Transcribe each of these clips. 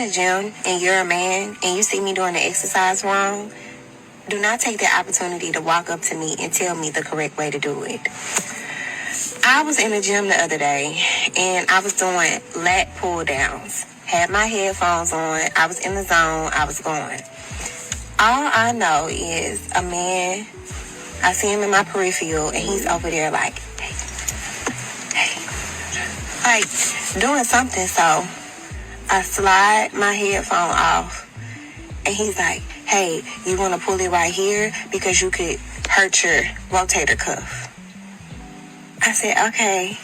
in a gym and you're a man and you see me doing the exercise wrong, do not take the opportunity to walk up to me and tell me the correct way to do it. I was in the gym the other day and I was doing lat pull downs. Had my headphones on. I was in the zone. I was going. All I know is a man, I see him in my peripheral and he's over there like, hey, like doing something. So I slide my headphone off and he's like, hey, you want to pull it right here because you could hurt your rotator cuff. I said, okay.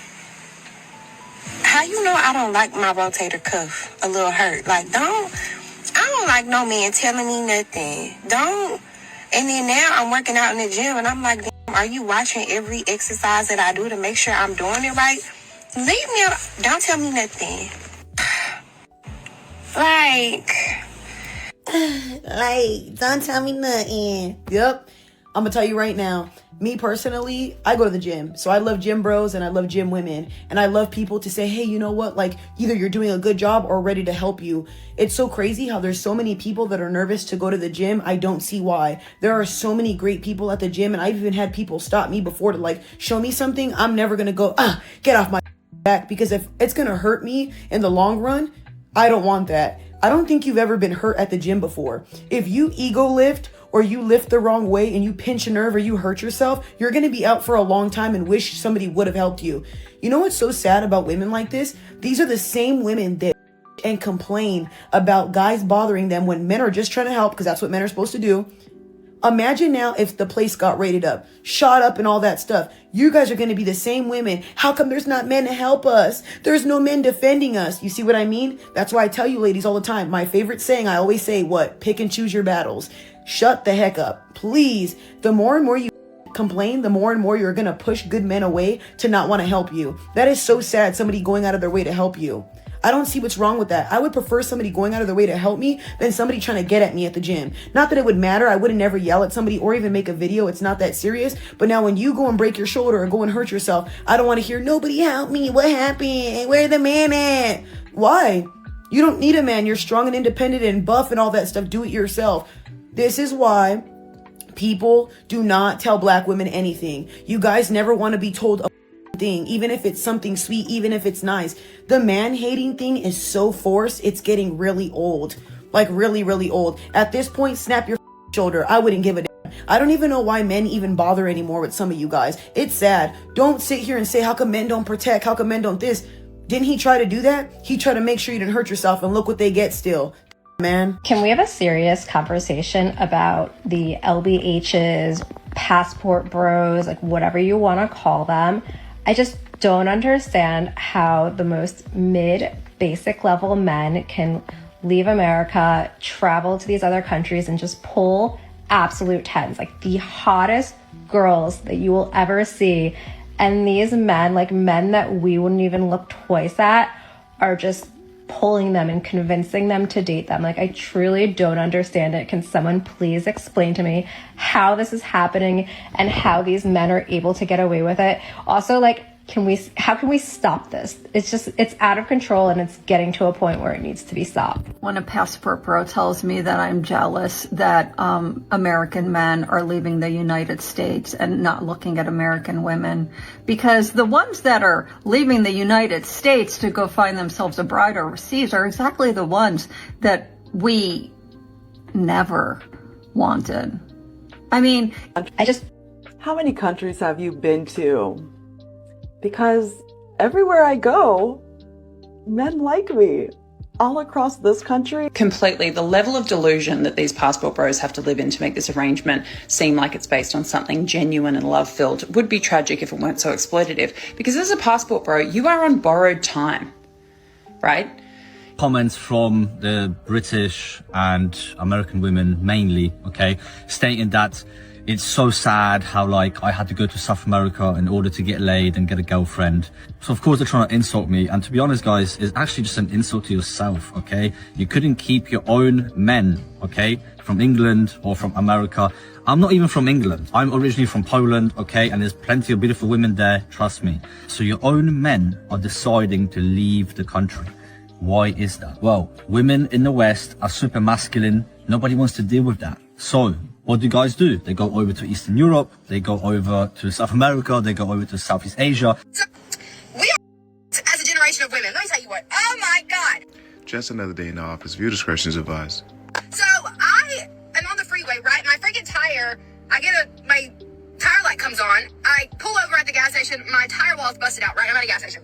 How you know I don't like my rotator cuff a little hurt? Like, I don't like no man telling me nothing. Don't. And then now I'm working out in the gym and I'm like, damn, are you watching every exercise that I do to make sure I'm doing it right? Leave me alone. Don't tell me nothing. Don't tell me nothing. Yep. I'm gonna tell you right now, me personally, I go to the gym. So I love gym bros and I love gym women. And I love people to say, hey, you know what? Like, either you're doing a good job or ready to help you. It's so crazy how there's so many people that are nervous to go to the gym. I don't see why. There are so many great people at the gym. And I've even had people stop me before to like, show me something. I'm never gonna go, get off my back. Because if it's gonna hurt me in the long run, I don't want that. I don't think you've ever been hurt at the gym before. If you ego lift or you lift the wrong way and you pinch a nerve or you hurt yourself, you're going to be out for a long time and wish somebody would have helped you. You know what's so sad about women like this? These are the same women that and complain about guys bothering them when men are just trying to help, because that's what men are supposed to do. Imagine now if the place got rated up, shot up and all that stuff. You guys are going to be the same women. How come there's not men to help us? There's no men defending us. You see what I mean? That's why I tell you ladies all the time. My favorite saying, I always say, what? Pick and choose your battles. Shut the heck up. Please. The more and more you complain, the more and more you're going to push good men away to not want to help you. That is so sad, somebody going out of their way to help you. I don't see what's wrong with that. I would prefer somebody going out of their way to help me than somebody trying to get at me at the gym. Not that it would matter. I wouldn't never yell at somebody or even make a video. It's not that serious. But now when you go and break your shoulder or go and hurt yourself, I don't want to hear, nobody help me. What happened? Where the man at? Why? You don't need a man. You're strong and independent and buff and all that stuff. Do it yourself. This is why people do not tell black women anything. You guys never want to be told a thing, even if it's something sweet, even if it's nice. The man hating thing is so forced, it's getting really old. Like really, really old. At this point, snap your shoulder. I wouldn't give a damn. I don't even know why men even bother anymore with some of you guys. It's sad. Don't sit here and say, how come men don't protect? How come men don't this? Didn't he try to do that? He tried to make sure you didn't hurt yourself, and look what they get still. Man. Can we have a serious conversation about the LBHs, passport bros, like whatever you want to call them? I just don't understand how the most basic level men can leave America, travel to these other countries and just pull absolute tens, like the hottest girls that you will ever see. And these men, like men that we wouldn't even look twice at, are just pulling them and convincing them to date them. Like, I truly don't understand it. Can someone please explain to me how this is happening and how these men are able to get away with it? Also, like, how can we stop this? It's out of control and it's getting to a point where it needs to be stopped. When a passport bro tells me that I'm jealous that American men are leaving the United States and not looking at American women, because the ones that are leaving the United States to go find themselves a bride overseas are exactly the ones that we never wanted. I mean, How many countries have you been to? Because everywhere I go, men like me. All across this country. Completely. The level of delusion that these passport bros have to live in to make this arrangement seem like it's based on something genuine and love-filled would be tragic if it weren't so exploitative. Because as a passport bro, you are on borrowed time, right? Comments from the British and American women mainly, okay, stating that it's so sad how, like, I had to go to South America in order to get laid and get a girlfriend. So of course they're trying to insult me. And to be honest, guys, it's actually just an insult to yourself, okay? You couldn't keep your own men, okay, from England or from America. I'm not even from England. I'm originally from Poland, okay? And there's plenty of beautiful women there, trust me. So your own men are deciding to leave the country. Why is that? Well, women in the West are super masculine. Nobody wants to deal with that. So what do guys do? They go over to Eastern Europe, they go over to South America, they go over to Southeast Asia. We are, as a generation of women, let me tell you what, oh my God. Just another day in the office. Viewer discretion is advised. So I am on the freeway, right? My freaking tire, my tire light comes on. I pull over at the gas station. My tire wall is busted out, right? I'm at a gas station.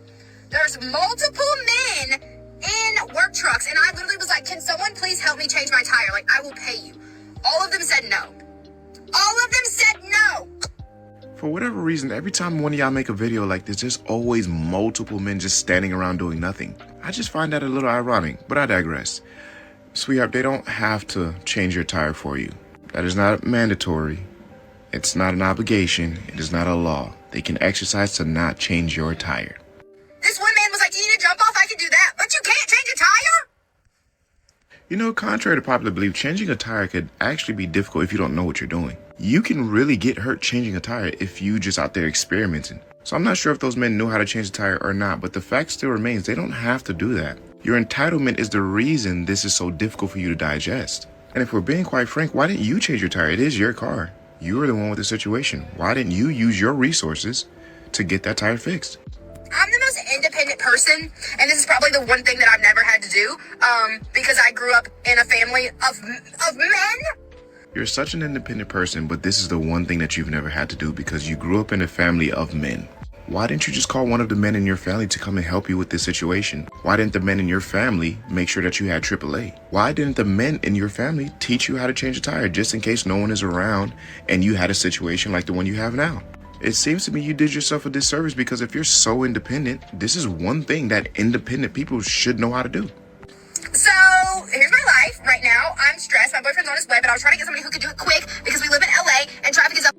There's multiple men in work trucks. And I literally was like, can someone please help me change my tire? Like, I will pay you. All of them said no. All of them said no. For whatever reason, every time one of y'all make a video like this, there's always multiple men just standing around doing nothing. I just find that a little ironic, but I digress. Sweetheart, they don't have to change your tire for you. That is not mandatory. It's not an obligation. It is not a law. They can exercise to not change your tire. This one man was like, do you need to jump off? I can do that. But you can't change a tire? You know, contrary to popular belief, changing a tire could actually be difficult if you don't know what you're doing. You can really get hurt changing a tire if you just out there experimenting. So I'm not sure if those men knew how to change the tire or not, but the fact still remains they don't have to do that. Your entitlement is the reason this is so difficult for you to digest. And if we're being quite frank, why didn't you change your tire? It is your car. You were the one with the situation. Why didn't you use your resources to get that tire fixed? I'm the most independent person, and this is probably the one thing that I've never had to do, because I grew up in a family of men. You're such an independent person, but this is the one thing that you've never had to do because you grew up in a family of men. Why didn't you just call one of the men in your family to come and help you with this situation? Why didn't the men in your family make sure that you had AAA? Why didn't the men in your family teach you how to change a tire just in case no one is around and you had a situation like the one you have now? It seems to me you did yourself a disservice because if you're so independent, this is one thing that independent people should know how to do. So, here's my life right now. I'm stressed. My boyfriend's on his way, but I was trying to get somebody who could do it quick because we live in LA and traffic is up.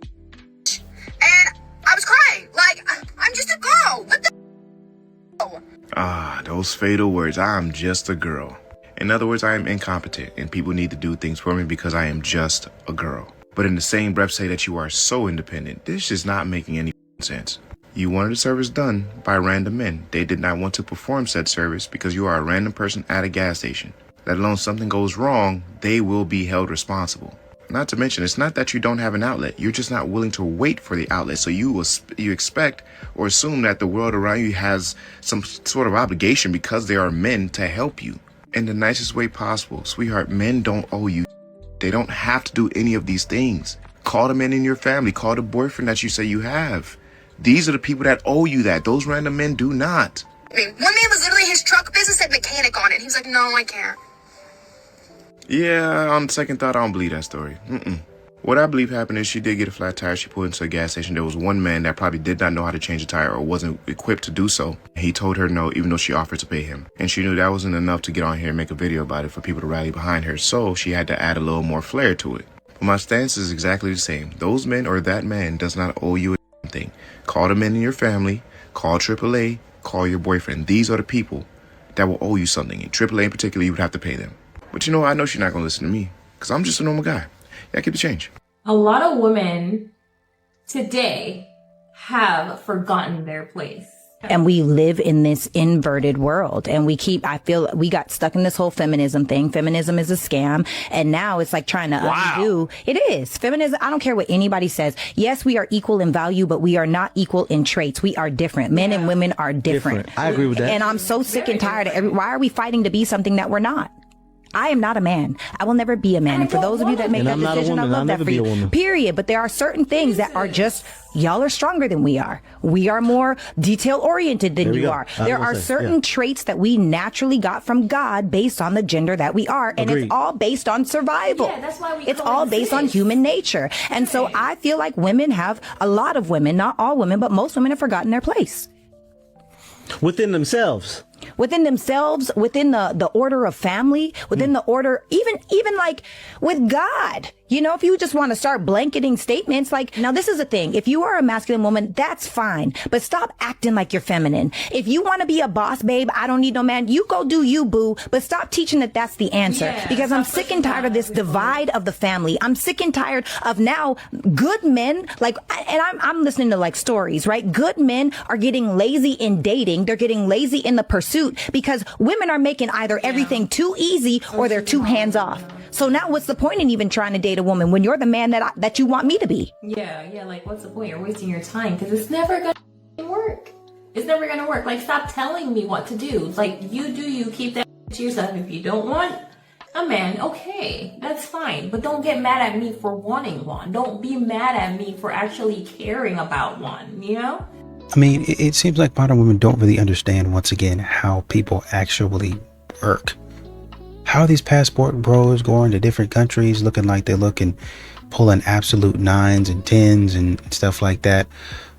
And I was crying. Like, I'm just a girl. What the? Ah, those fatal words. I'm just a girl. In other words, I am incompetent and people need to do things for me because I am just a girl. But in the same breath say that you are so independent. This is not making any sense. You wanted a service done by random men. They did not want to perform said service because you are a random person at a gas station. Let alone something goes wrong, they will be held responsible. Not to mention, it's not that you don't have an outlet. You're just not willing to wait for the outlet. So you expect or assume that the world around you has some sort of obligation because they are men to help you in the nicest way possible. Sweetheart, men don't owe you. They don't have to do any of these things. Call the men in your family. Call the boyfriend that you say you have. These are the people that owe you that. Those random men do not. I mean, one man was literally, his truck business had mechanic on it. He was like, no, I can't. Yeah, on second thought, I don't believe that story. What I believe happened is she did get a flat tire. She pulled into a gas station. There was one man that probably did not know how to change a tire or wasn't equipped to do so. He told her no, even though she offered to pay him. And she knew that wasn't enough to get on here and make a video about it for people to rally behind her. So she had to add a little more flair to it. But my stance is exactly the same. Those men or that man does not owe you a thing. Call the men in your family. Call AAA. Call your boyfriend. These are the people that will owe you something. And AAA in particular, you would have to pay them. But you know, I know she's not going to listen to me because I'm just a normal guy. Yeah, keep the change. A lot of women today have forgotten their place. And we live in this inverted world and I feel we got stuck in this whole feminism thing. Feminism is a scam. And now it's like trying to undo. It is. Feminism. I don't care what anybody says. Yes, we are equal in value, but we are not equal in traits. We are different. Men and women are different. I agree with that. And I'm so sick and tired of why are we fighting to be something that we're not? I am not a man. I will never be a man. And for those of you that make that decision, I love that for you. Period. But there are certain things that are just, y'all are stronger than we are. We are more detail oriented than you are. There are certain traits that we naturally got from God based on the gender that we are. And it's all based on survival. Yeah, that's why it's all based on human nature. And so I feel like women have, a lot of women, not all women, but most women have forgotten their place. Within themselves, within the order of family, within the order, even like with God. You know, if you just want to start blanketing statements, like, now this is the thing. If you are a masculine woman, that's fine. But stop acting like you're feminine. If you want to be a boss, babe, I don't need no man. You go do you, boo. But stop teaching that that's the answer. Yeah, because I'm sick and tired of this divide of the family. I'm sick and tired of now good men, like, and I'm listening to like stories, right? Good men are getting lazy in dating. They're getting lazy in the pursuit pursuit because women are making either everything too easy or they're too hands off. So now what's the point in even trying to date a woman when you're the man that you want me to be? Yeah, like what's the point? You're wasting your time because it's never gonna work. It's never gonna work. Like, stop telling me what to do. Like, you keep that to yourself. If you don't want a man, okay, that's fine. But don't get mad at me for wanting one. Don't be mad at me for actually caring about one, you know? I mean, it seems like modern women don't really understand, once again, how people actually work. How are these passport bros going to different countries looking like they look and pulling absolute 9s and 10s and stuff like that?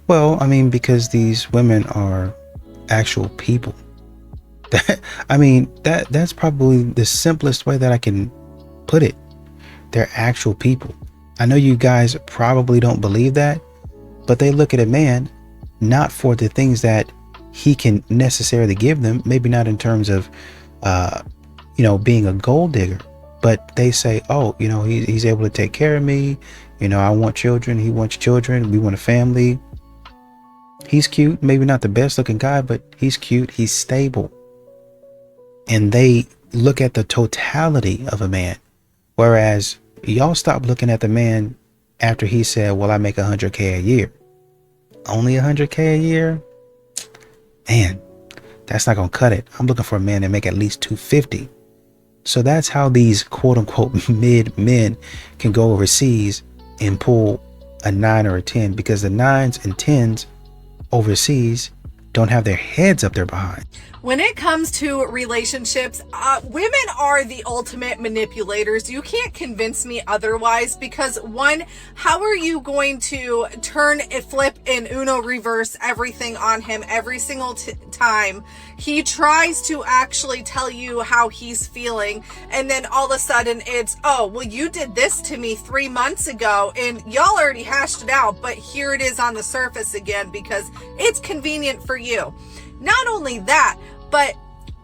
Well, I mean, because these women are actual people. That's probably the simplest way that I can put it. They're actual people. I know you guys probably don't believe that, but they look at a man not for the things that he can necessarily give them, maybe not in terms of being a gold digger, but they say, oh, he's able to take care of me, I want children, he wants children, we want a family, he's cute, maybe not the best looking guy, but he's cute, he's stable. And they look at the totality of a man, whereas y'all stop looking at the man after he said, well, I make $100K a year. Only $100K a year? Man, that's not gonna cut it. I'm looking for a man that make at least $250. So that's how these quote unquote mid men can go overseas and pull a 9 or a 10, because the 9s and 10s overseas don't have their heads up their behind. When it comes to relationships, women are the ultimate manipulators. You can't convince me otherwise, because one, how are you going to turn and flip and Uno reverse everything on him every single time he tries to actually tell you how he's feeling, and then all of a sudden it's, oh, well, you did this to me 3 months ago and y'all already hashed it out, but here it is on the surface again because it's convenient for you. Not only that, but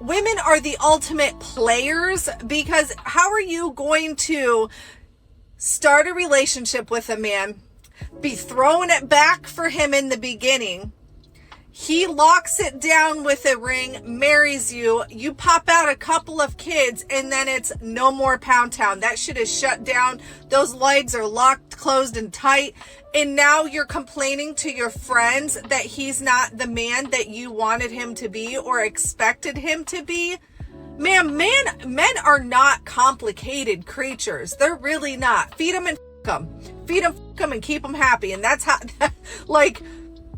women are the ultimate players, because how are you going to start a relationship with a man, be throwing it back for him in the beginning, he locks it down with a ring, marries you, you pop out a couple of kids, and then it's no more Pound Town. That shit is shut down. Those legs are locked, closed, and tight. And now you're complaining to your friends that he's not the man that you wanted him to be or expected him to be. Man, men are not complicated creatures. They're really not. Feed them and f*** them. Feed them, f*** them, and keep them happy. And that's how, like,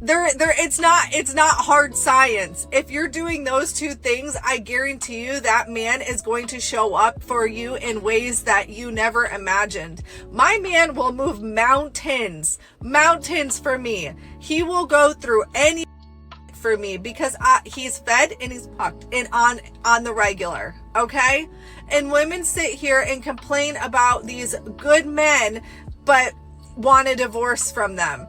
it's not hard science. If you're doing those two things, I guarantee you that man is going to show up for you in ways that you never imagined. My man will move mountains for me. He will go through any for me because he's fed and he's pucked and on the regular. Okay. And women sit here and complain about these good men, but want a divorce from them.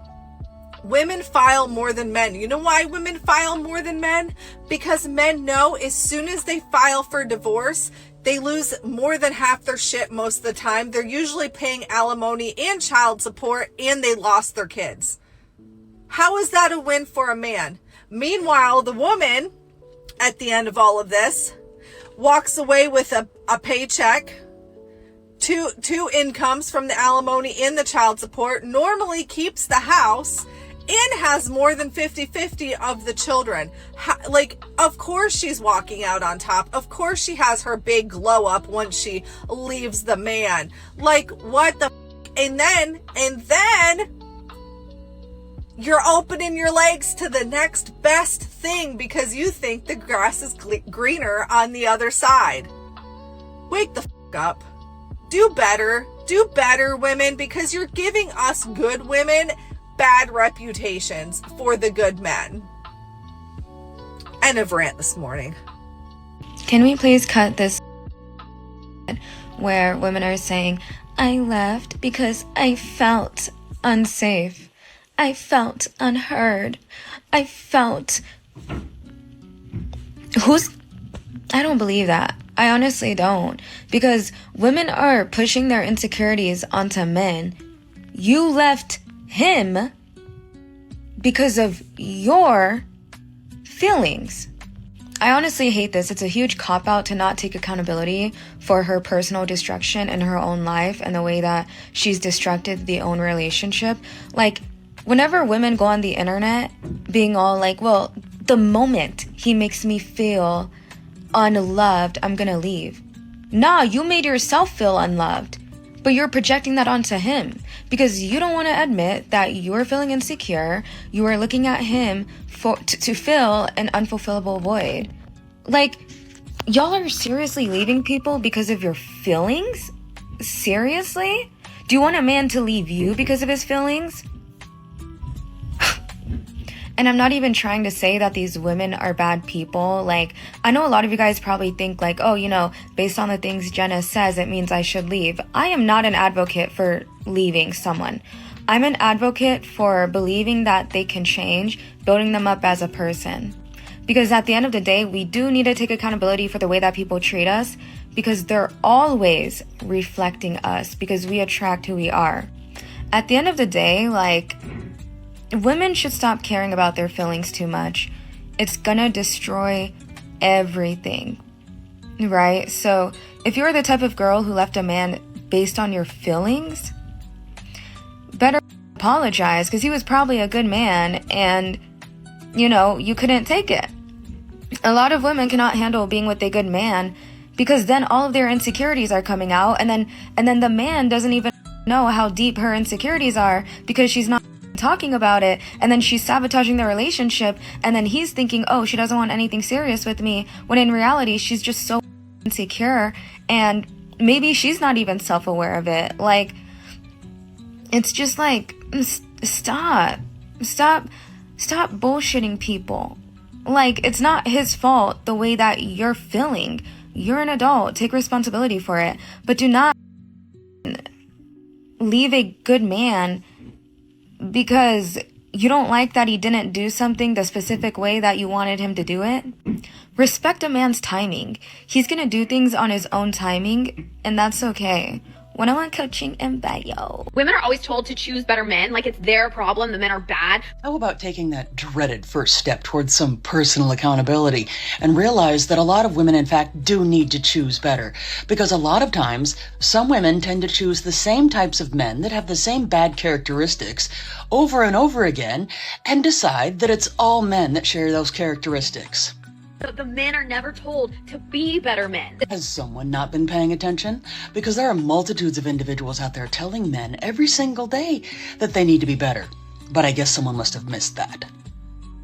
Women file more than men. You know why women file more than men? Because men know as soon as they file for divorce, they lose more than half their shit most of the time. They're usually paying alimony and child support, and they lost their kids. How is that a win for a man? Meanwhile, the woman, at the end of all of this, walks away with a paycheck, two incomes from the alimony and the child support, normally keeps the house, and has more than 50-50 of the children. Of course she's walking out on top. Of course she has her big glow up once she leaves the man. Like, what the f-? And then you're opening your legs to the next best thing because you think the grass is greener on the other side. Wake the f*** up. Do better, women, because you're giving us good women bad reputations for the good men. End of rant this morning. Can we please cut this where women are saying, I left because I felt unsafe. I felt unheard. I don't believe that. I honestly don't. Because women are pushing their insecurities onto men. You left him because of your feelings. I honestly hate this. It's a huge cop-out to not take accountability for her personal destruction in her own life and the way that she's destructed the own relationship. Like, whenever women go on the internet being all like, well, the moment he makes me feel unloved, I'm gonna leave. Nah, you made yourself feel unloved, but you're projecting that onto him because you don't want to admit that you're feeling insecure. You are looking at him to fill an unfulfillable void. Like, y'all are seriously leaving people because of your feelings? Seriously? Do you want a man to leave you because of his feelings? And I'm not even trying to say that these women are bad people. Like, I know a lot of you guys probably think like, oh, you know, based on the things Jenna says, it means I should leave. I am not an advocate for leaving someone. I'm an advocate for believing that they can change, building them up as a person. Because at the end of the day, we do need to take accountability for the way that people treat us, because they're always reflecting us, because we attract who we are. At the end of the day, like, women should stop caring about their feelings too much. It's gonna destroy everything, right? So if you're the type of girl who left a man based on your feelings, better apologize, because he was probably a good man and, you know, you couldn't take it. A lot of women cannot handle being with a good man because then all of their insecurities are coming out, and then the man doesn't even know how deep her insecurities are because she's not talking about it, and then she's sabotaging the relationship, and then he's thinking, oh, she doesn't want anything serious with me, when in reality she's just so insecure, and maybe she's not even self-aware of it. Like, it's just like, stop bullshitting people. Like, it's not his fault the way that you're feeling. You're an adult, take responsibility for it, but do not leave a good man because you don't like that he didn't do something the specific way that you wanted him to do it. Respect a man's timing. He's gonna do things on his own timing, and that's okay. One-on-one coaching in bio. Women are always told to choose better men, like it's their problem, the men are bad. How about taking that dreaded first step towards some personal accountability and realize that a lot of women, in fact, do need to choose better? Because a lot of times, some women tend to choose the same types of men that have the same bad characteristics over and over again and decide that it's all men that share those characteristics. The men are never told to be better men. Has someone not been paying attention? Because there are multitudes of individuals out there telling men every single day that they need to be better. But I guess someone must have missed that.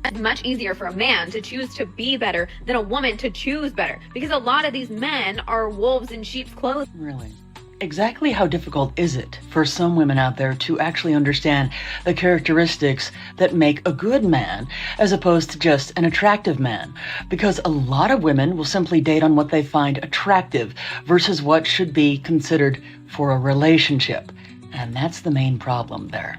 It's much easier for a man to choose to be better than a woman to choose better, because a lot of these men are wolves in sheep's clothing. Really? Exactly how difficult is it for some women out there to actually understand the characteristics that make a good man as opposed to just an attractive man? Because a lot of women will simply date on what they find attractive versus what should be considered for a relationship. And that's the main problem there.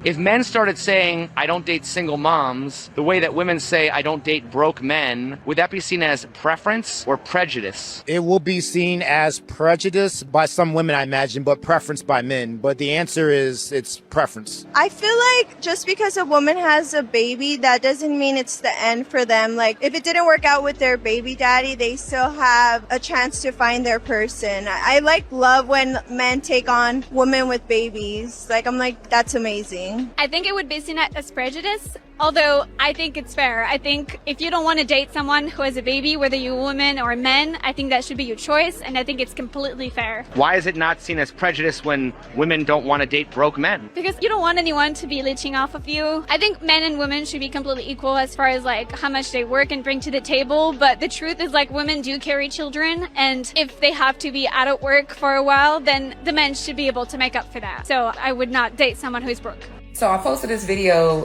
If men started saying, I don't date single moms, the way that women say, I don't date broke men, would that be seen as preference or prejudice? It will be seen as prejudice by some women, I imagine, but preference by men. But the answer is it's preference. I feel like just because a woman has a baby, that doesn't mean it's the end for them. Like, if it didn't work out with their baby daddy, they still have a chance to find their person. I love when men take on women with babies. Like, I'm like, that's amazing. I think it would be seen as prejudice, although I think it's fair. I think if you don't want to date someone who has a baby, whether you're a woman or a man, I think that should be your choice, and I think it's completely fair. Why is it not seen as prejudice when women don't want to date broke men? Because you don't want anyone to be leeching off of you. I think men and women should be completely equal as far as like how much they work and bring to the table, but the truth is like women do carry children, and if they have to be out of work for a while, then the men should be able to make up for that. So I would not date someone who's broke. So I posted this video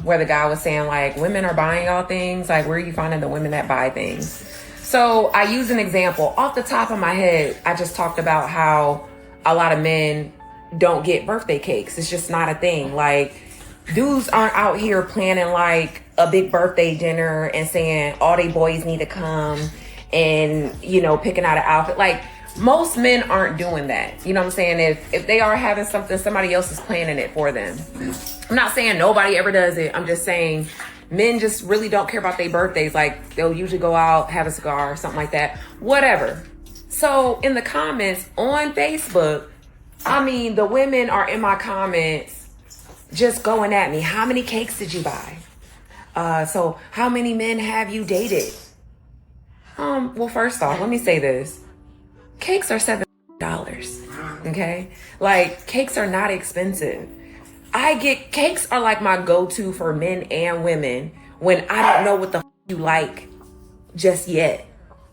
where the guy was saying like, women are buying y'all things. Like, where are you finding the women that buy things? So I used an example. Off the top of my head, I just talked about how a lot of men don't get birthday cakes. It's just not a thing. Like, dudes aren't out here planning like a big birthday dinner and saying all they boys need to come and, you know, picking out an outfit. Like, most men aren't doing that. You know what I'm saying? If they are having something, somebody else is planning it for them. I'm not saying nobody ever does it. I'm just saying Men just really don't care about their birthdays. Like, they'll usually go out, have a cigar, something like that. Whatever. So in the comments on Facebook, I mean, the women are in my comments just going at me. How many cakes did you buy? So how many men have you dated? Well, first off, let me say this. Cakes are $7. Okay? Like, cakes are not expensive. Cakes are like my go-to for men and women when I don't know what the you like just yet.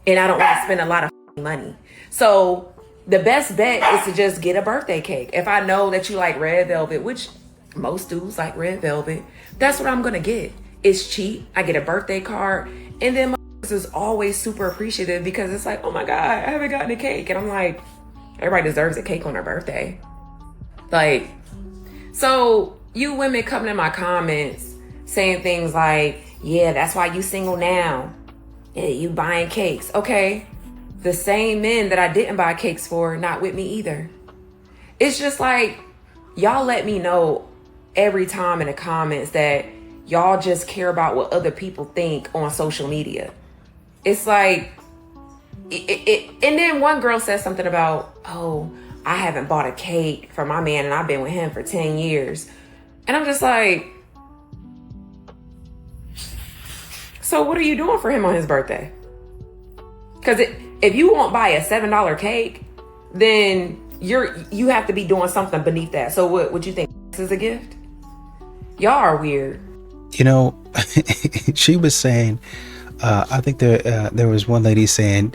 And I don't want to spend a lot of money. So the best bet is to just get a birthday cake. If I know that you like red velvet, which most dudes like red velvet, that's what I'm going to get. It's cheap. I get a birthday card. And then my is always super appreciative because it's like, oh my God, I haven't gotten a cake. And I'm like, everybody deserves a cake on their birthday. Like, so you women coming in my comments saying things like, yeah, that's why you single now. Yeah, you buying cakes. Okay. The same men that I didn't buy cakes for, not with me either. It's just like, y'all let me know every time in the comments that y'all just care about what other people think on social media. It's like, and then one girl said something about, oh, I haven't bought a cake for my man and I've been with him for 10 years. And I'm just like, so what are you doing for him on his birthday? Because if you won't buy a $7 cake, then you have to be doing something beneath that. So what you think this is a gift? Y'all are weird. You know, she was saying, I think there was one lady saying,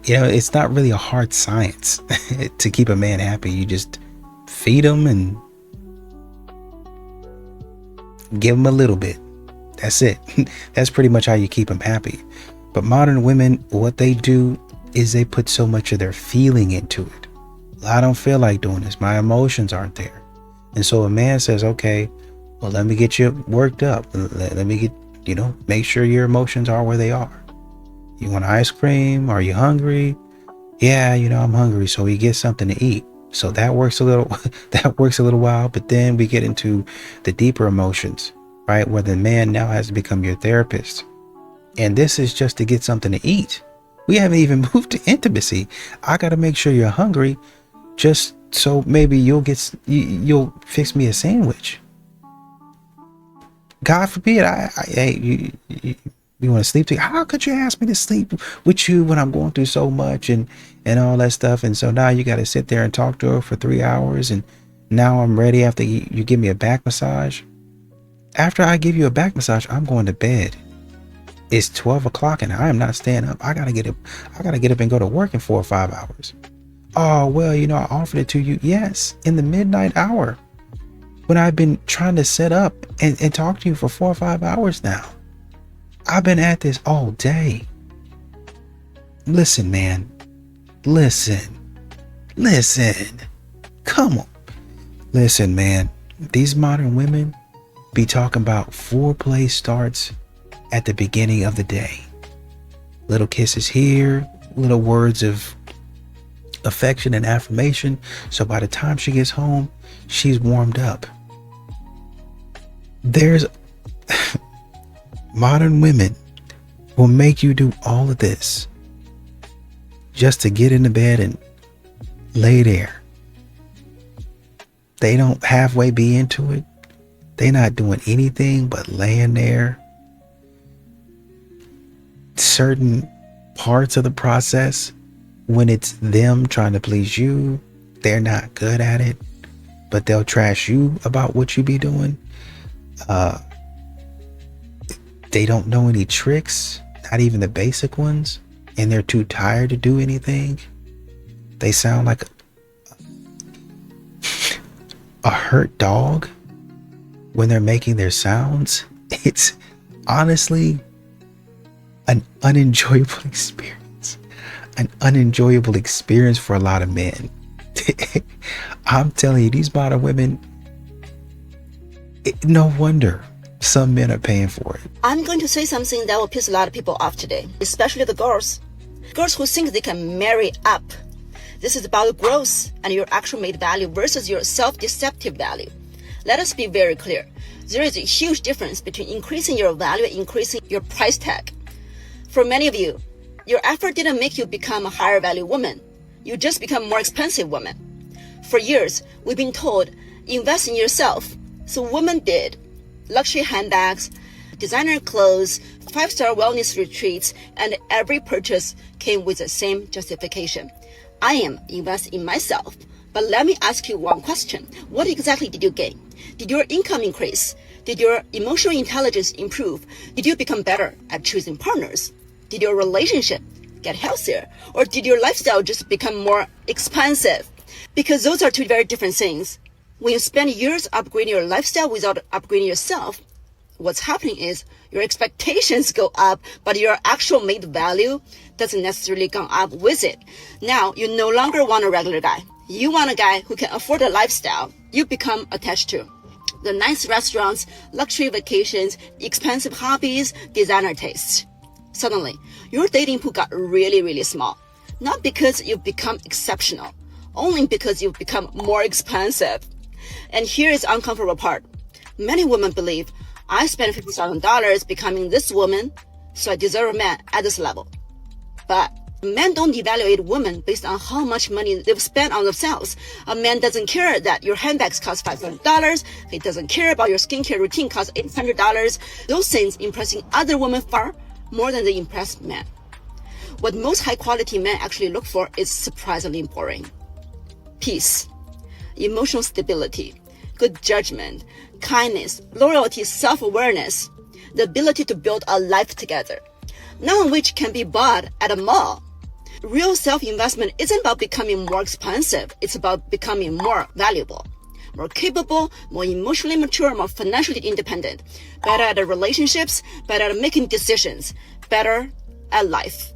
you know, it's not really a hard science to keep a man happy. You just feed him and give him a little bit. That's it. That's pretty much how you keep him happy. But modern women, what they do is they put so much of their feeling into it. I don't feel like doing this. My emotions aren't there. And so a man says, okay, well, let me get you worked up. Let me get, you know, make sure your emotions are where they are. You want ice cream? Are you hungry? Yeah, you know, I'm hungry. So he gets something to eat. So that works a little while, but then we get into the deeper emotions, right? Where the man now has to become your therapist. And this is just to get something to eat. We haven't even moved to intimacy. I got to make sure you're hungry just so maybe you'll fix me a sandwich. God forbid, you want to sleep together? How could you ask me to sleep with you when I'm going through so much and all that stuff? And so now you got to sit there and talk to her for 3 hours. And now I'm ready after you give me a back massage. After I give you a back massage, I'm going to bed. It's 12 o'clock and I am not staying up. I gotta get up and go to work in 4 or 5 hours. Oh, well, you know, I offered it to you. Yes, in the midnight hour. When I've been trying to set up and talk to you for 4 or 5 hours now. I've been at this all day. Listen, man. Listen. Come on. Listen, man. These modern women be talking about foreplay starts at the beginning of the day. Little kisses here, little words of affection and affirmation. So by the time she gets home, she's warmed up. There's modern women will make you do all of this just to get into bed and lay there. They don't halfway be into it. They're not doing anything but laying there. Certain parts of the process, when it's them trying to please you, they're not good at it, but they'll trash you about what you be doing. They don't know any tricks, not even the basic ones, and they're too tired to do anything. They sound like a hurt dog when they're making their sounds. It's honestly an unenjoyable experience. An unenjoyable experience for a lot of men. I'm telling you, these modern women, no wonder some men are paying for it. I'm going to say something that will piss a lot of people off today, especially the girls. Girls who think they can marry up. This is about growth and your actual made value versus your self-deceptive value. Let us be very clear. There is a huge difference between increasing your value and increasing your price tag. For many of you, your effort didn't make you become a higher value woman. You just become a more expensive woman. For years, we've been told, invest in yourself. So women did. Luxury handbags, designer clothes, 5-star wellness retreats, and every purchase came with the same justification. I am investing in myself. But let me ask you one question. What exactly did you gain? Did your income increase? Did your emotional intelligence improve? Did you become better at choosing partners? Did your relationship get healthier? Or did your lifestyle just become more expensive? Because those are two very different things. When you spend years upgrading your lifestyle without upgrading yourself, what's happening is your expectations go up, but your actual made value doesn't necessarily go up with it. Now, you no longer want a regular guy. You want a guy who can afford a lifestyle you become attached to. The nice restaurants, luxury vacations, expensive hobbies, designer tastes. Suddenly, your dating pool got really, really small. Not because you've become exceptional, only because you've become more expensive. And here is the uncomfortable part. Many women believe, I spent $50,000 becoming this woman, so I deserve a man at this level. But men don't evaluate women based on how much money they've spent on themselves. A man doesn't care that your handbags cost $500. He doesn't care about your skincare routine costs $800. Those things impressing other women far more than they impress men. What most high-quality men actually look for is surprisingly boring. Peace, emotional stability, good judgment, kindness, loyalty, self-awareness, the ability to build a life together, none of which can be bought at a mall. Real self-investment isn't about becoming more expensive. It's about becoming more valuable, more capable, more emotionally mature, more financially independent, better at relationships, better at making decisions, better at life.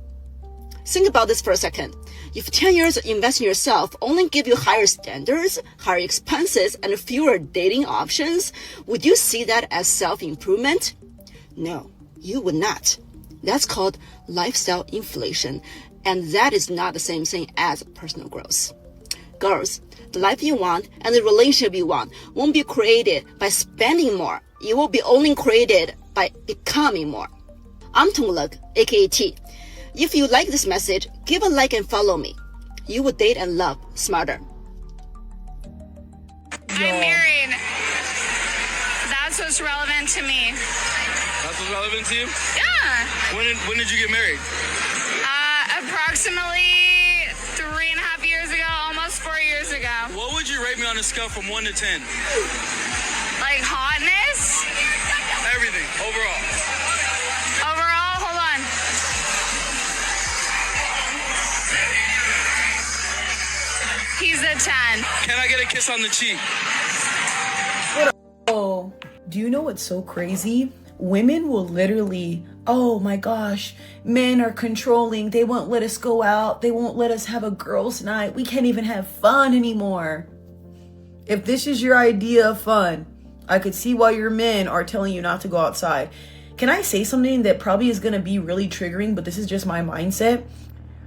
Think about this for a second. If 10 years of investing in yourself only give you higher standards, higher expenses, and fewer dating options, would you see that as self-improvement? No, you would not. That's called lifestyle inflation, and that is not the same thing as personal growth. Girls, the life you want and the relationship you want won't be created by spending more. It will be only created by becoming more. I'm Tongluk, aka T. If you like this message, give a like and follow me. You will date and love smarter. I'm married. That's what's relevant to me. That's what's relevant to you? Yeah. When did you get married? Approximately 3.5 years ago, almost 4 years ago. What would you rate me on a scale from 1 to 10? Like hotness? Everything, overall. Overall, hold on. He's a 10. Can I get a kiss on the cheek? Oh, do you know what's so crazy? Women will literally, oh my gosh, men are controlling. They won't let us go out. They won't let us have a girls' night. We can't even have fun anymore. If this is your idea of fun, I could see why your men are telling you not to go outside. Can I say something that probably is going to be really triggering, but this is just my mindset?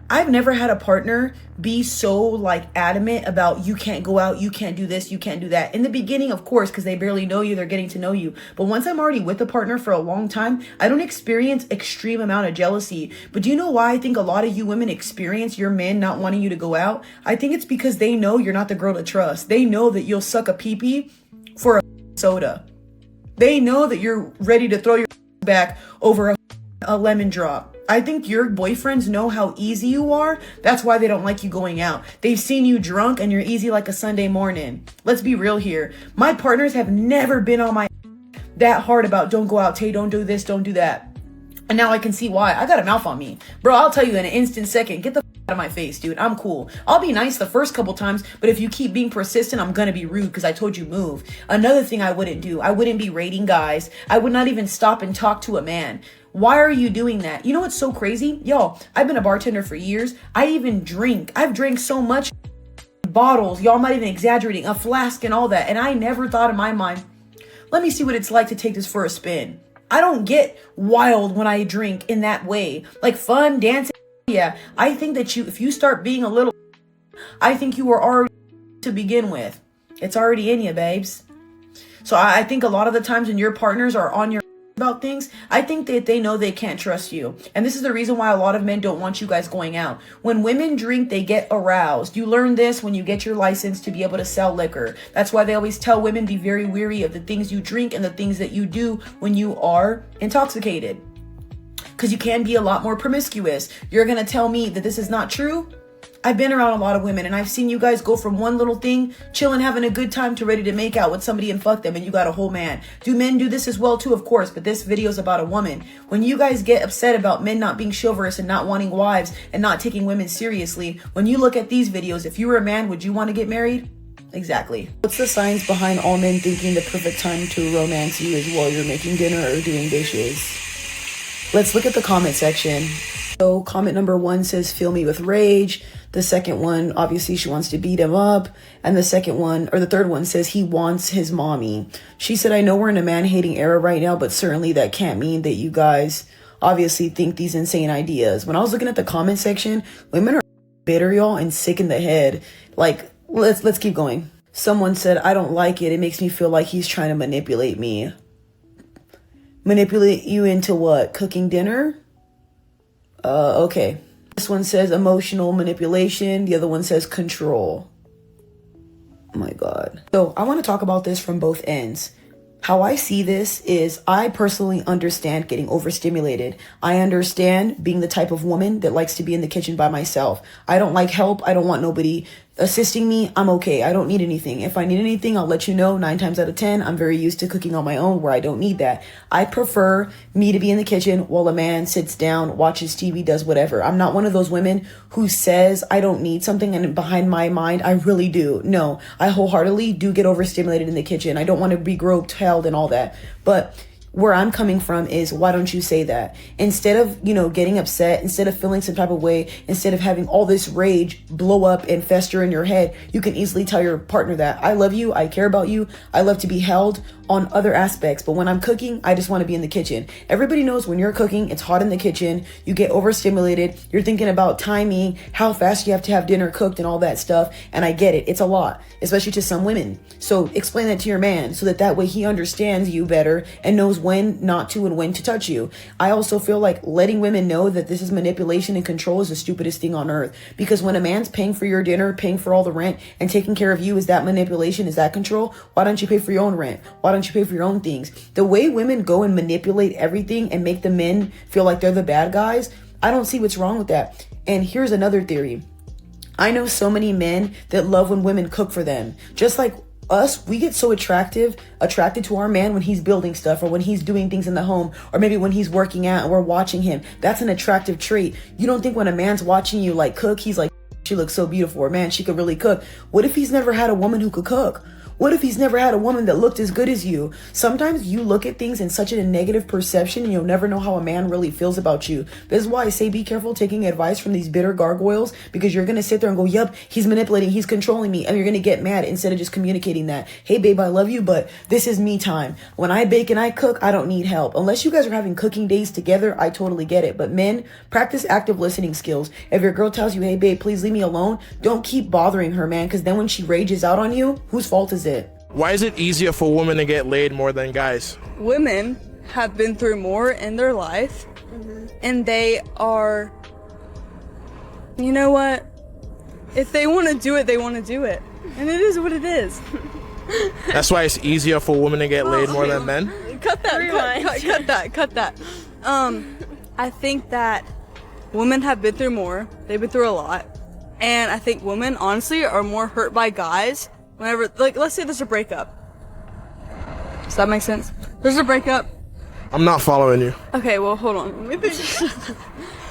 I've never had a partner be so adamant about you can't go out, you can't do this, you can't do that. In the beginning, of course, because they barely know you, they're getting to know you. But once I'm already with a partner for a long time, I don't experience extreme amount of jealousy. But do you know why I think a lot of you women experience your men not wanting you to go out? I think it's because they know you're not the girl to trust. They know that you'll suck a pee-pee for a soda. They know that you're ready to throw your back over a lemon drop. I think your boyfriends know how easy you are. That's why they don't like you going out. They've seen you drunk and you're easy like a Sunday morning. Let's be real here. My partners have never been on my that hard about don't go out, Tay, don't do this, don't do that. And now I can see why. I got a mouth on me. Bro, I'll tell you in an instant second, get the out of my face, dude. I'm cool. I'll be nice the first couple times, but if you keep being persistent, I'm gonna be rude because I told you move. Another thing I wouldn't do, I wouldn't be rating guys. I would not even stop and talk to a man. Why are you doing that? You know what's so crazy? Y'all, I've been a bartender for years. I even drink. I've drank so much bottles. Y'all might even exaggerating. A flask and all that. And I never thought in my mind, let me see what it's like to take this for a spin. I don't get wild when I drink in that way. Like fun, dancing. Yeah, I think that if you start being a little, I think you were already to begin with. It's already in you, babes. So I think a lot of the times when your partners are on your about things, I think that they know they can't trust you. And this is the reason why a lot of men don't want you guys going out. When women drink, they get aroused. You learn this when you get your license to be able to sell liquor. That's why they always tell women, be very wary of the things you drink and the things that you do when you are intoxicated. Because you can be a lot more promiscuous. You're going to tell me that this is not true? I've been around a lot of women and I've seen you guys go from one little thing, chilling, having a good time, to ready to make out with somebody and fuck them, and you got a whole man. Do men do this as well too? Of course, but this video is about a woman. When you guys get upset about men not being chivalrous and not wanting wives and not taking women seriously, when you look at these videos, if you were a man, would you want to get married? Exactly. What's the science behind all men thinking the perfect time to romance you is while you're making dinner or doing dishes? Let's look at the comment section. So comment number 1 says, fill me with rage. The second one, obviously she wants to beat him up. And the second one, or the third one, says he wants his mommy. She said, I know we're in a man-hating era right now, but certainly that can't mean that you guys obviously think these insane ideas. When I was looking at the comment section, women are bitter, y'all, and sick in the head. Like, let's keep going. Someone said, I don't like it. It makes me feel like he's trying to manipulate me. Manipulate you into what? Cooking dinner? Okay. This one says emotional manipulation. The other one says control. Oh my God. So I want to talk about this from both ends. How I see this is I personally understand getting overstimulated. I understand being the type of woman that likes to be in the kitchen by myself. I don't like help. I don't want nobody assisting me. I'm okay. I don't need anything. If I need anything, I'll let you know. 9 times out of 10, I'm very used to cooking on my own where I don't need that. I prefer me to be in the kitchen while a man sits down, watches TV, does whatever. I'm not one of those women who says I don't need something and behind my mind, I really do. No, I wholeheartedly do get overstimulated in the kitchen. I don't want to be groped, held, and all that. But where I'm coming from is, why don't you say that? Instead of, getting upset, instead of feeling some type of way, instead of having all this rage blow up and fester in your head, you can easily tell your partner that I love you, I care about you, I love to be held on other aspects. But when I'm cooking, I just want to be in the kitchen. Everybody knows when you're cooking, it's hot in the kitchen, you get overstimulated, you're thinking about timing, how fast you have to have dinner cooked and all that stuff. And I get it. It's a lot, especially to some women. So explain that to your man so that way he understands you better and knows when not to and when to touch you. I also feel like letting women know that this is manipulation and control is the stupidest thing on earth. Because when a man's paying for your dinner, paying for all the rent, and taking care of you, is that manipulation? Is that control? Why don't you pay for your own rent? Why don't you pay for your own things? The way women go and manipulate everything and make the men feel like they're the bad guys, I don't see what's wrong with that. And here's another theory. I know so many men that love when women cook for them. Just like us, we get so attracted to our man when he's building stuff, or when he's doing things in the home, or maybe when he's working out and we're watching him. That's an attractive trait. You don't think when a man's watching you like cook, he's like, she looks so beautiful, or man, she could really cook. What if he's never had a woman who could cook? What if he's never had a woman that looked as good as you? Sometimes you look at things in such a negative perception and you'll never know how a man really feels about you. This is why I say be careful taking advice from these bitter gargoyles, because you're going to sit there and go, yep, he's manipulating, he's controlling me. And you're going to get mad instead of just communicating that, hey babe, I love you, but this is me time. When I bake and I cook, I don't need help. Unless you guys are having cooking days together, I totally get it. But men, practice active listening skills. If your girl tells you, hey babe, please leave me alone, don't keep bothering her, man, because then when she rages out on you, whose fault is it? Why is it easier for women to get laid more than guys? Women have been through more in their life, and they are, you know what? If they want to do it, they want to do it. And it is what it is. That's why it's easier for women to get laid more than men? Cut that, cut that. I think that women have been through more. They've been through a lot. And I think women, honestly, are more hurt by guys whenever, like, let's say there's a breakup. Does that make sense? There's a breakup. I'm not following you. Okay, well, hold on. Let me think.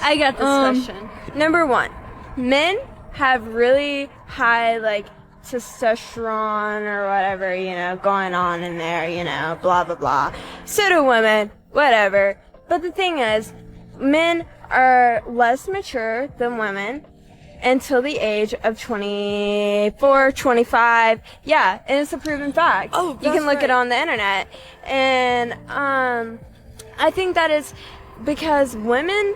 I got this question. Number 1, men have really high, like, testosterone or whatever, going on in there, blah, blah, blah. So do women, whatever. But the thing is, men are less mature than women until the age of 24, 25. Yeah, and it's a proven fact. Oh, you can look it on the internet. And I think that is because women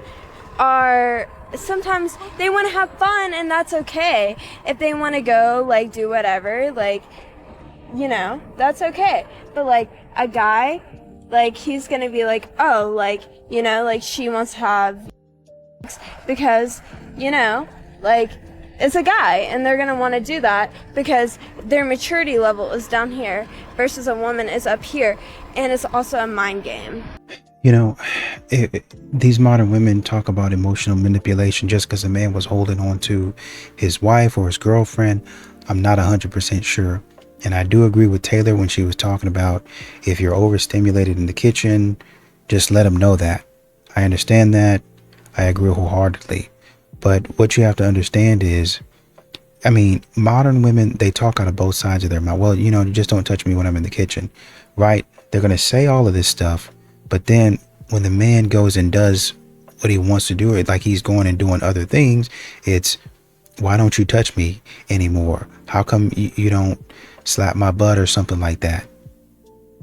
are, sometimes they want to have fun, and that's okay. If they want to go, like, do whatever, like, you know, that's okay. But like a guy, like he's gonna be like, oh, like, you know, like she wants to have because, you know, like it's a guy and they're gonna want to do that because their maturity level is down here versus a woman is up here, and it's also a mind game. You know, these modern women talk about emotional manipulation just because a man was holding on to his wife or his girlfriend. I'm not 100% sure. And I do agree with Taylor when she was talking about if you're overstimulated in the kitchen, just let them know that. I understand that. I agree wholeheartedly. But what you have to understand is, I mean, modern women, they talk out of both sides of their mouth. Well, you know, just don't touch me when I'm in the kitchen, right? They're going to say all of this stuff. But then when the man goes and does what he wants to do, like he's going and doing other things, it's, why don't you touch me anymore? How come you don't slap my butt or something like that?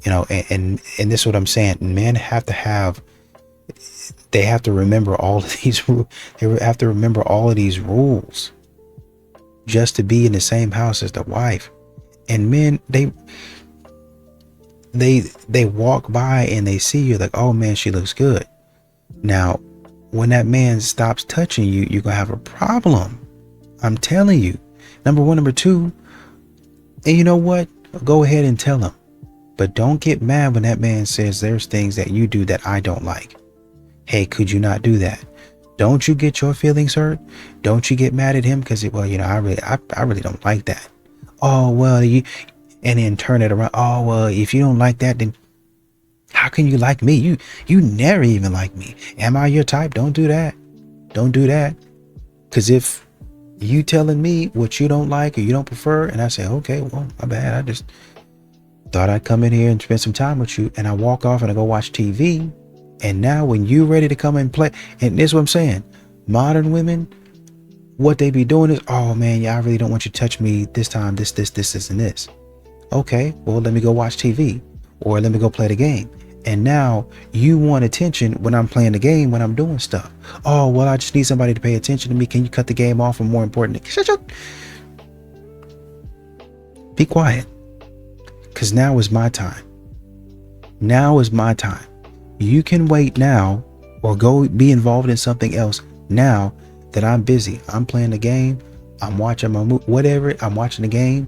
You know, and this is what I'm saying. Men have to they have to remember all of these, they have to remember all of these rules just to be in the same house as the wife. And men, they walk by and they see you like, oh man, she looks good. Now, when that man stops touching you, you're gonna have a problem. I'm telling you. Number one. Number two, and you know what? Go ahead and tell him. But don't get mad when that man says there's things that you do that I don't like. Hey, could you not do that? Don't you get your feelings hurt? Don't you get mad at him because, well, you know, I really don't like that. Oh, well, and then turn it around. Oh, well, if you don't like that, then how can you like me? You never even like me. Am I your type? Don't do that. Don't do that. Because if you telling me what you don't like or you don't prefer, and I say, okay, well, my bad. I just thought I'd come in here and spend some time with you. And I walk off and I go watch TV. And now when you ready to come and play, and this is what I'm saying, modern women, what they be doing is, oh man, yeah, I really don't want you to touch me this time, this, and this. Okay, well, let me go watch TV or let me go play the game. And now you want attention when I'm playing the game, when I'm doing stuff. Oh, well, I just need somebody to pay attention to me. Can you cut the game off? Or more important, shut. Be quiet. Because now is my time. Now is my time. You can wait now or go be involved in something else now that I'm busy. I'm playing the game. I'm watching my movie, whatever. I'm watching the game,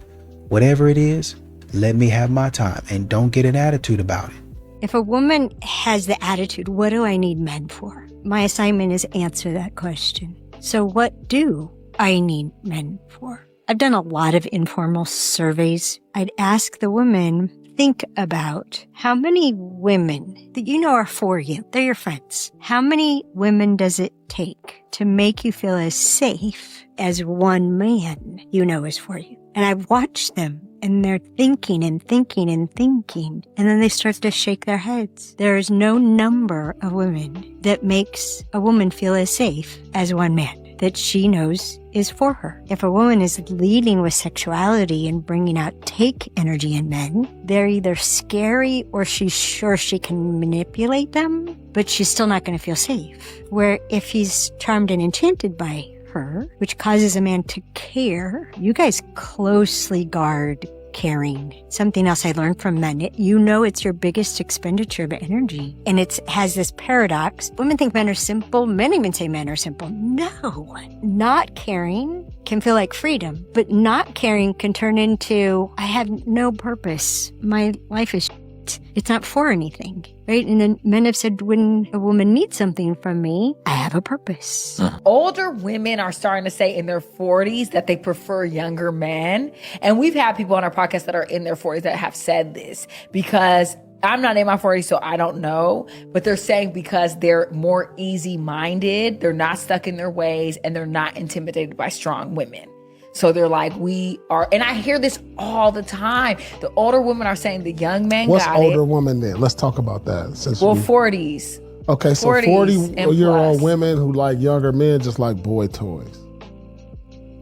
whatever it is. Let me have my time and don't get an attitude about it. If a woman has the attitude, what do I need men for? My assignment is answer that question. So what do I need men for? I've done a lot of informal surveys. I'd ask the women, think about how many women that you know are for you. They're your friends. How many women does it take to make you feel as safe as one man you know is for you? And I've watched them and they're thinking and thinking and thinking. And then they start to shake their heads. There is no number of women that makes a woman feel as safe as one man that she knows is for her. If a woman is leading with sexuality and bringing out take energy in men, they're either scary or she's sure she can manipulate them, but she's still not going to feel safe. Where if he's charmed and enchanted by her, which causes a man to care, you guys closely guard caring. Something else I learned from men, you know it's your biggest expenditure of energy. And it has this paradox. Women think men are simple. Men even say men are simple. No. Not caring can feel like freedom, but not caring can turn into, I have no purpose. My life is shit. It's not for anything, right? And then men have said, when a woman needs something from me, I have a purpose. Older women are starting to say in their 40s that they prefer younger men. And we've had people on our podcast that are in their 40s that have said this because I'm not in my 40s, so I don't know. But they're saying because they're more easy-minded, they're not stuck in their ways, and they're not intimidated by strong women. So they're like, we are, and I hear this all the time. The older women are saying the young men What's got older it. woman then? Let's talk about that. Since Well, 40s. Okay, so 40-year-old women who like younger men just like boy toys.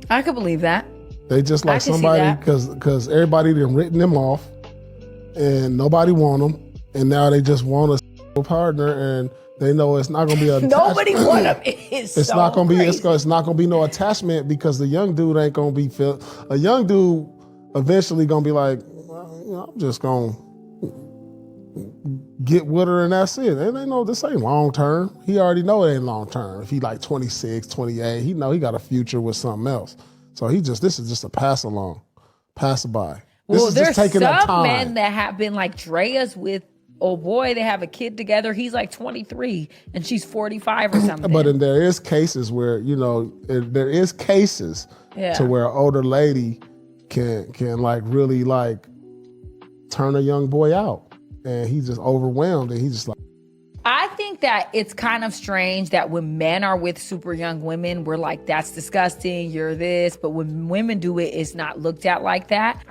I could believe that. They just like somebody because everybody done written them off and nobody want them. And now they just want a partner and they know it's not going to be a Nobody want them. It's not going to be it's not going to be no attachment because the young dude ain't going to be a young dude eventually going to be like, I'm just gonna get with her and that's it. And they know this ain't long term. He already know it ain't long term. If he like 26, 28, he know he got a future with something else. So this is just a pass along, pass by. Well, there's some men that have been like Drea's with, oh boy, they have a kid together. He's like 23 and she's 45 or something. But there is cases where, there is cases to where an older lady can like really like turn a young boy out. And he's just overwhelmed and he's just like. I think that it's kind of strange that when men are with super young women, we're like, that's disgusting, you're this. But when women do it, it's not looked at like that.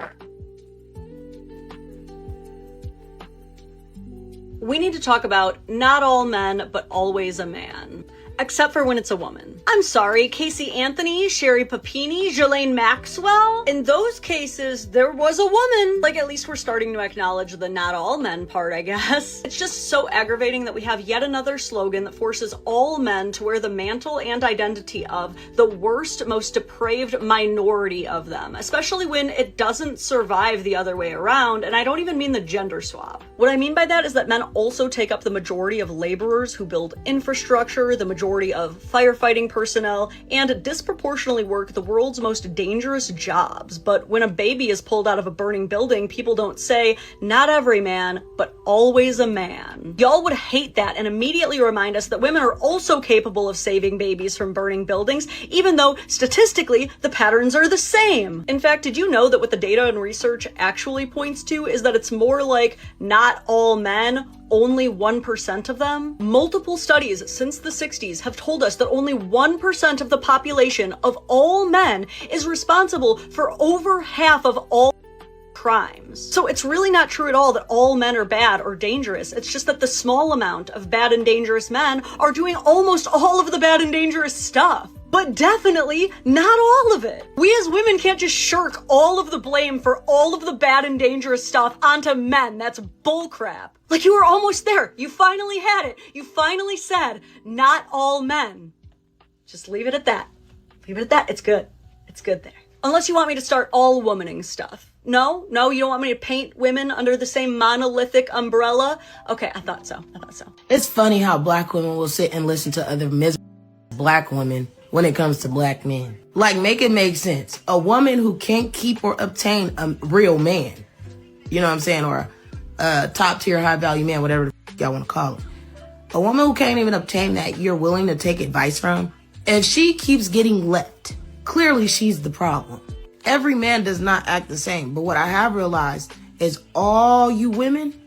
We need to talk about not all men, but always a man. Except for when it's a woman. I'm sorry, Casey Anthony, Sherry Papini, Ghislaine Maxwell. In those cases, there was a woman. Like, at least we're starting to acknowledge the not all men part, I guess. It's just so aggravating that we have yet another slogan that forces all men to wear the mantle and identity of the worst, most depraved minority of them, especially when it doesn't survive the other way around, and I don't even mean the gender swap. What I mean by that is that men also take up the majority of laborers who build infrastructure, the majority of firefighting personnel, and disproportionately work the world's most dangerous jobs. But when a baby is pulled out of a burning building, people don't say, not every man, but always a man. Y'all would hate that and immediately remind us that women are also capable of saving babies from burning buildings, even though statistically the patterns are the same. In fact, did you know that what the data and research actually points to is that it's more like not all men, only 1% of them? Multiple studies since the 60s have told us that only 1% of the population of all men is responsible for over half of all crimes. So it's really not true at all that all men are bad or dangerous. It's just that the small amount of bad and dangerous men are doing almost all of the bad and dangerous stuff. But definitely not all of it. We as women can't just shirk all of the blame for all of the bad and dangerous stuff onto men. That's bullcrap. Like, you were almost there. You finally had it. You finally said, not all men. Just leave it at that. Leave it at that. It's good. It's good there. Unless you want me to start all womaning stuff. No, you don't want me to paint women under the same monolithic umbrella? Okay, I thought so. It's funny how black women will sit and listen to other miserable black women when it comes to black men. Like, make it make sense. A woman who can't keep or obtain a real man, you know what I'm saying, or a top tier, high value man, whatever the y'all want to call it. A woman who can't even obtain that you're willing to take advice from, if she keeps getting left, clearly she's the problem. Every man does not act the same, but what I have realized is all you women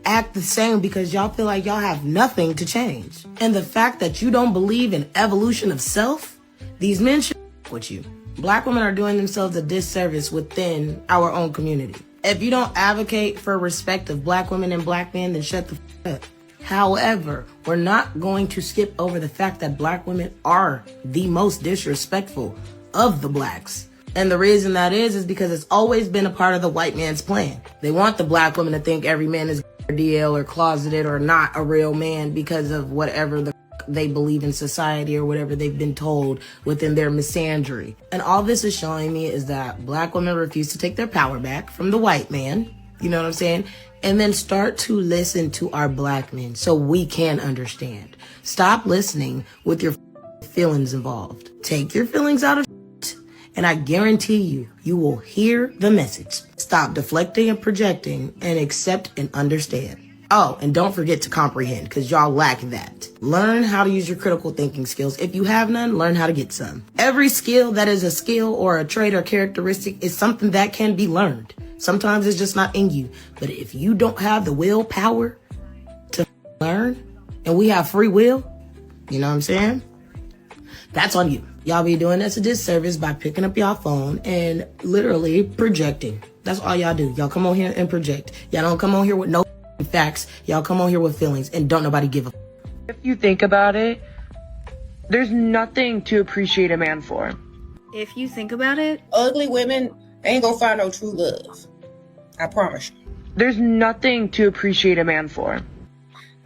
act the same because y'all feel like y'all have nothing to change. And the fact that you don't believe in evolution of self, these men should with you. Black women are doing themselves a disservice within our own community. If you don't advocate for respect of black women and black men, then shut the f up. However, we're not going to skip over the fact that black women are the most disrespectful of the blacks. And the reason that is because it's always been a part of the white man's plan. They want the black woman to think every man is DL or closeted or not a real man because of whatever the they believe in society or whatever they've been told within their misandry. And all this is showing me is that black women refuse to take their power back from the white man, you know what I'm saying? And then start to listen to our black men so we can understand. Stop listening with your feelings involved. Take your feelings out of and I guarantee you, you will hear the message. Stop deflecting and projecting and accept and understand. Oh, and don't forget to comprehend because y'all lack that. Learn how to use your critical thinking skills. If you have none, learn how to get some. Every skill that is a skill or a trait or characteristic is something that can be learned. Sometimes it's just not in you. But if you don't have the willpower to learn, and we have free will, you know what I'm saying? That's on you. Y'all be doing us a disservice by picking up y'all phone and literally projecting. That's all y'all do. Y'all come on here and project. Y'all don't come on here with no facts. Y'all come on here with feelings and don't nobody give a. If you think about it, there's nothing to appreciate a man for. If you think about it, ugly women ain't gonna find no true love. I promise you. There's nothing to appreciate a man for.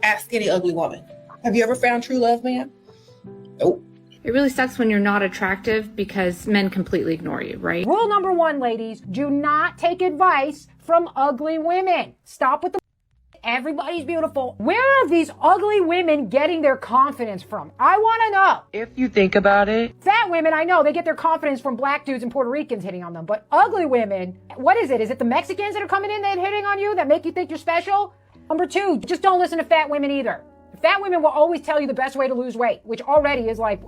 Ask any ugly woman. Have you ever found true love, man? Nope. It really sucks when you're not attractive because men completely ignore you, right? Rule number 1, ladies, do not take advice from ugly women. Stop with the everybody's beautiful. Where are these ugly women getting their confidence from? I want to know. If you think about it. Fat women, I know, they get their confidence from black dudes and Puerto Ricans hitting on them. But ugly women, what is it? Is it the Mexicans that are coming in and hitting on you that make you think you're special? Number 2, just don't listen to fat women either. Fat women will always tell you the best way to lose weight, which already is like...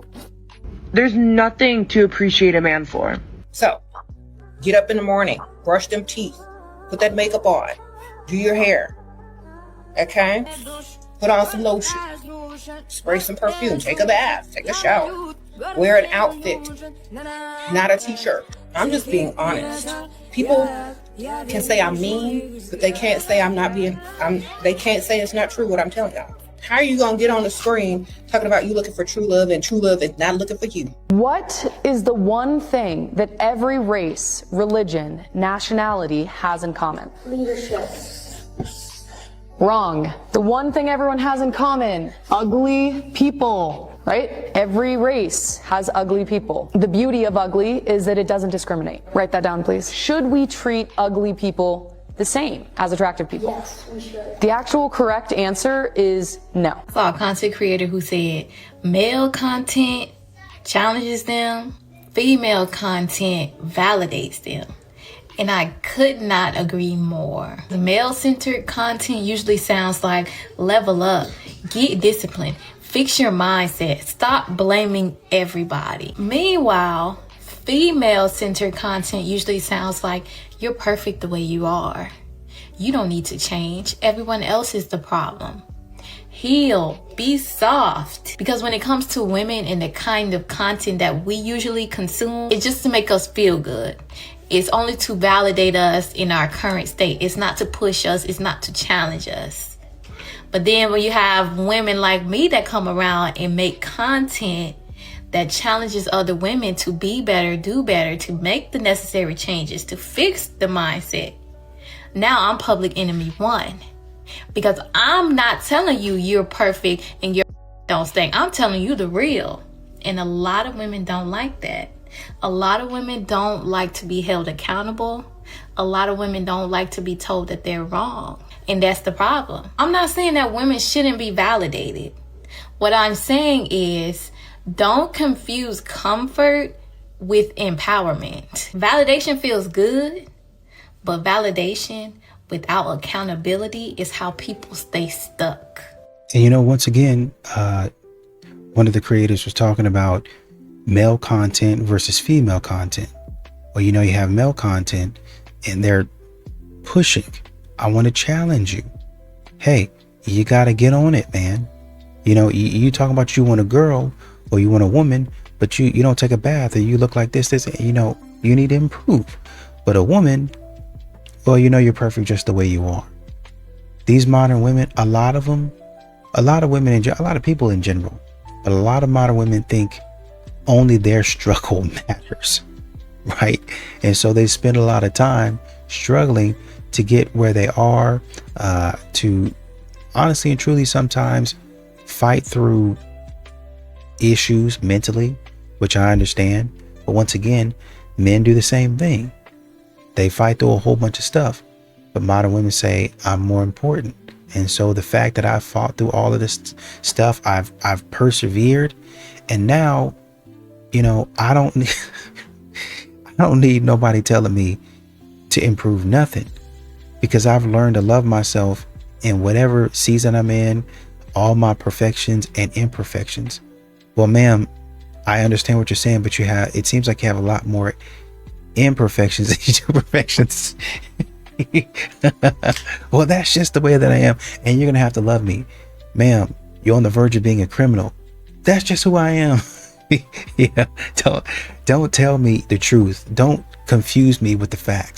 There's nothing to appreciate a man for. So, get up in the morning, brush them teeth, put that makeup on, do your hair, okay? Put on some lotion, spray some perfume, take a bath, take a shower, wear an outfit, not a t-shirt. I'm just being honest. People can say I'm mean, but they can't say they can't say it's not true what I'm telling y'all. How are you going to get on the screen talking about you looking for true love and true love is not looking for you? What is the one thing that every race, religion, nationality has in common? Leadership. Wrong. The one thing everyone has in common, ugly people, right? Every race has ugly people. The beauty of ugly is that it doesn't discriminate. Write that down, please. Should we treat ugly people the same as attractive people? Yes, we should. The actual correct answer is no. I saw a content creator who said male content challenges them, female content validates them. And I could not agree more. The male-centered content usually sounds like level up, get disciplined, fix your mindset, stop blaming everybody. Meanwhile, female-centered content usually sounds like you're perfect the way you are. You don't need to change. Everyone else is the problem. Heal, be soft. Because when it comes to women and the kind of content that we usually consume, it's just to make us feel good. It's only to validate us in our current state. It's not to push us. It's not to challenge us. But then when you have women like me that come around and make content that challenges other women to be better, do better, to make the necessary changes, to fix the mindset. Now I'm public enemy 1. Because I'm not telling you you're perfect and you don't stink. I'm telling you the real. And a lot of women don't like that. A lot of women don't like to be held accountable. A lot of women don't like to be told that they're wrong. And that's the problem. I'm not saying that women shouldn't be validated. What I'm saying is, don't confuse comfort with empowerment. Validation feels good, but validation without accountability is how people stay stuck. And you know, once again, one of the creators was talking about male content versus female content. Well, you know, you have male content and they're pushing. I want to challenge you. Hey, you got to get on it, man. You know, you talking about you want a girl or you want a woman, but you don't take a bath or you look like this, you know, you need to improve. But a woman, well, you know, you're perfect just the way you are. These modern women, a lot of women, a lot of people in general, but a lot of modern women think only their struggle matters, right? And so they spend a lot of time struggling to get where they are, to honestly and truly sometimes fight through issues mentally, which I understand. But once again, men do the same thing. They fight through a whole bunch of stuff, but modern women say I'm more important. And so the fact that I fought through all of this stuff, I've persevered, and now, you know, I don't need nobody telling me to improve nothing, because I've learned to love myself in whatever season I'm in, all my perfections and imperfections. Well, ma'am, I understand what you're saying, but it seems like you have a lot more imperfections than you do perfections. Well, that's just the way that I am, and you're gonna have to love me. Ma'am, you're on the verge of being a criminal. That's just who I am. Yeah, don't tell me the truth. Don't confuse me with the facts.